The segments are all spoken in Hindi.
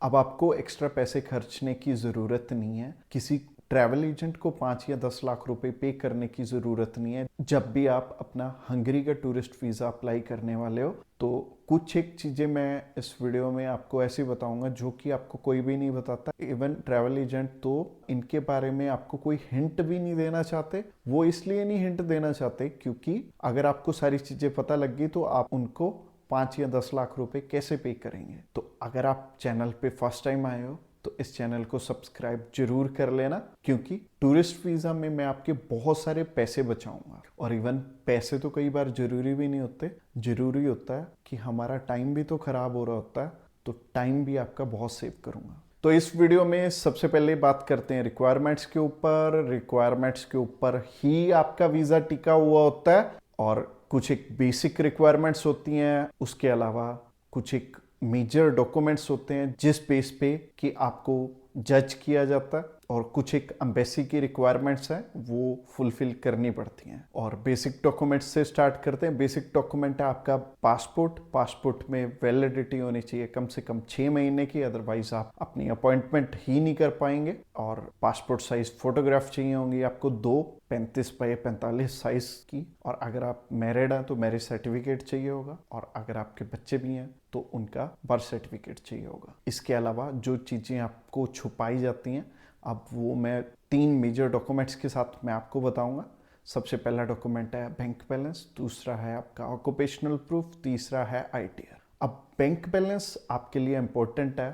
अब आपको एक्स्ट्रा पैसे खर्चने की ज़रूरत नहीं है, किसी ट्रैवल एजेंट को 5 या 10 लाख रुपए पे करने की ज़रूरत नहीं है जब भी आप अपना हंगरी का टूरिस्ट वीज़ा अप्लाई करने वाले हो। तो कुछ एक चीज़ें मैं इस वीडियो में आपको ऐसे बताऊंगा जो कि आपको कोई भी नहीं बताता। इवन ट्रैवल एजेंट तो इनके बारे में आपको कोई हिंट भी नहीं देना चाहते। वो इसलिए नहीं हिंट देना चाहते क्योंकि अगर आपको सारी चीज़ें पता लग गई तो आप उनको 5 या 10 लाख रुपए कैसे पे करेंगे। तो अगर आप चैनल पे फर्स्ट टाइम आए हो तो इस चैनल को सब्सक्राइब जरूर कर लेना, क्योंकि टूरिस्ट वीज़ा में मैं आपके बहुत सारे पैसे बचाऊंगा। और इवन पैसे तो कई बार जरूरी भी नहीं होते, जरूरी होता है कि हमारा टाइम भी तो खराब हो रहा होता है, तो टाइम भी आपका बहुत सेव करूंगा। तो इस वीडियो में सबसे पहले बात करते हैं रिक्वायरमेंट्स के ऊपर। रिक्वायरमेंट्स के ऊपर ही आपका वीज़ा टिका हुआ होता है और कुछ एक बेसिक रिक्वायरमेंट्स होती हैं। उसके अलावा कुछ एक मेजर डॉक्यूमेंट्स होते हैं जिस बेस पे कि आपको जज किया जाता है, और कुछ एक एम्बेसी की रिक्वायरमेंट्स हैं वो फुलफिल करनी पड़ती हैं। और बेसिक डॉक्यूमेंट्स से स्टार्ट करते हैं। बेसिक डॉक्यूमेंट है आपका पासपोर्ट। पासपोर्ट में वैलिडिटी होनी चाहिए कम से कम 6 महीने की, अदरवाइज आप अपनी अपॉइंटमेंट ही नहीं कर पाएंगे। और पासपोर्ट साइज फोटोग्राफ चाहिए होंगी आपको 2 35 बाई 45 साइज की। और अगर आप मैरिड हैं तो मैरिज सर्टिफिकेट चाहिए होगा, और अगर आपके बच्चे भी हैं तो उनका बर्थ सर्टिफिकेट चाहिए होगा। इसके अलावा जो चीज़ें आपको छुपाई जाती हैं, अब वो मैं 3 मेजर डॉक्यूमेंट्स के साथ मैं आपको बताऊंगा। सबसे पहला डॉक्यूमेंट है बैंक बैलेंस, दूसरा है आपका ऑक्यूपेशनल प्रूफ, तीसरा है ITR। अब बैंक बैलेंस आपके लिए इम्पोर्टेंट है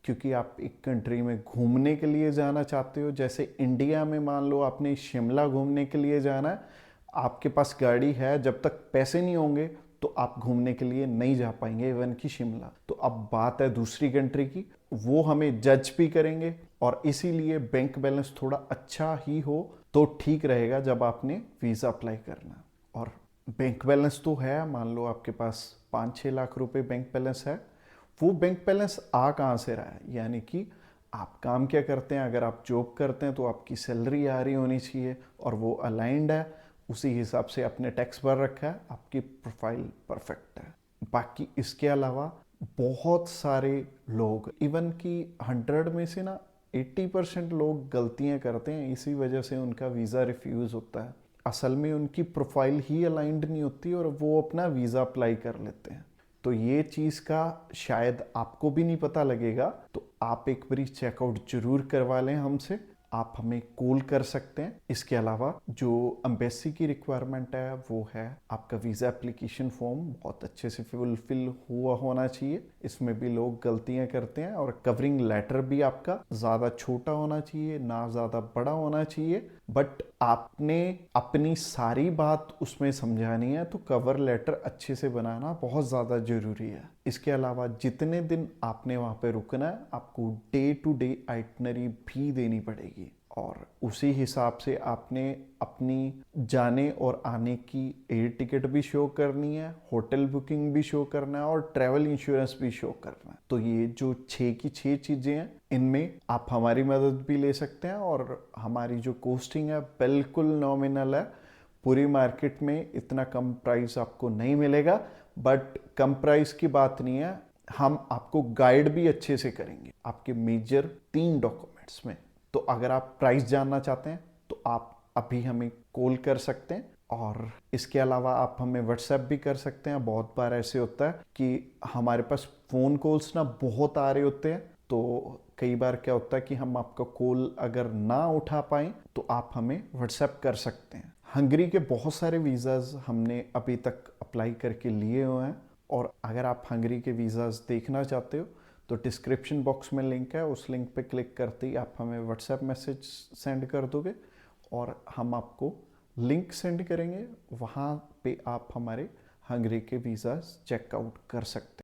क्योंकि आप एक कंट्री में घूमने के लिए जाना चाहते हो। जैसे इंडिया में मान लो आपने शिमला घूमने के लिए जाना है, आपके पास गाड़ी है, जब तक पैसे नहीं होंगे तो आप घूमने के लिए नहीं जा पाएंगे इवन कि शिमला। तो अब बात है दूसरी कंट्री की, वो हमें जज भी करेंगे, और इसीलिए बैंक बैलेंस थोड़ा अच्छा ही हो तो ठीक रहेगा जब आपने वीज़ा अप्लाई करना। और बैंक बैलेंस तो है, मान लो आपके पास 5-6 लाख रुपए बैंक बैलेंस है। वो बैंक बैलेंस आ कहाँ से रहा है, यानी कि आप काम क्या करते हैं। अगर आप जॉब करते हैं तो आपकी सैलरी आ रही होनी चाहिए और वो अलाइंड है, उसी हिसाब से आपने टैक्स भर रखा है, आपकी प्रोफाइल परफेक्ट है। बाकी इसके अलावा बहुत सारे लोग, इवन कि 100 में से ना 80% लोग गलतियां करते हैं, इसी वजह से उनका वीज़ा रिफ्यूज़ होता है। असल में उनकी प्रोफाइल ही अलाइंड नहीं होती और वो अपना वीज़ा अप्लाई कर लेते हैं। तो ये चीज़ का शायद आपको भी नहीं पता लगेगा, तो आप एक बारी चेकआउट जरूर करवा लें हमसे। आप हमें कॉल कर सकते हैं। इसके अलावा जो एम्बेसी की रिक्वायरमेंट है वो है आपका वीज़ा एप्लीकेशन फॉर्म बहुत अच्छे से फुलफिल हुआ होना चाहिए। इसमें भी लोग गलतियां करते हैं। और कवरिंग लेटर भी आपका ज़्यादा छोटा होना चाहिए, ना ज़्यादा बड़ा होना चाहिए, बट आपने अपनी सारी बात उसमें समझानी है, तो कवर लेटर अच्छे से बनाना बहुत ज़्यादा ज़रूरी है। इसके अलावा जितने दिन आपने वहाँ पे रुकना है, आपको डे टू डे आइटनरी भी देनी पड़ेगी, और उसी हिसाब से आपने अपनी जाने और आने की एयर टिकट भी शो करनी है, होटल बुकिंग भी शो करना है, और ट्रैवल इंश्योरेंस भी शो करना है। तो ये जो 6 की 6 चीज़ें हैं, इनमें आप हमारी मदद भी ले सकते हैं। और हमारी जो कॉस्टिंग है बिल्कुल नॉमिनल है। पूरी मार्केट में इतना कम प्राइस आपको नहीं मिलेगा, बट कम प्राइस की बात नहीं है, हम आपको गाइड भी अच्छे से करेंगे आपके मेजर 3 डॉक्यूमेंट्स में। तो अगर आप प्राइस जानना चाहते हैं तो आप अभी हमें कॉल कर सकते हैं, और इसके अलावा आप हमें व्हाट्सएप भी कर सकते हैं। बहुत बार ऐसे होता है कि हमारे पास फ़ोन कॉल्स ना बहुत आ रहे होते हैं, तो कई बार क्या होता है कि हम आपका कॉल अगर ना उठा पाएँ तो आप हमें व्हाट्सएप कर सकते हैं। हंगरी के बहुत सारे वीज़ाज़ हमने अभी तक अप्लाई करके लिए हुए हैं, और अगर आप हंगरी के वीज़ाज़ देखना चाहते हो तो डिस्क्रिप्शन बॉक्स में लिंक है, उस लिंक पे क्लिक करते ही आप हमें व्हाट्सएप मैसेज सेंड कर दोगे और हम आपको लिंक सेंड करेंगे। वहाँ पे आप हमारे हंगरी के वीज़ाज़ चेकआउट कर सकते हैं।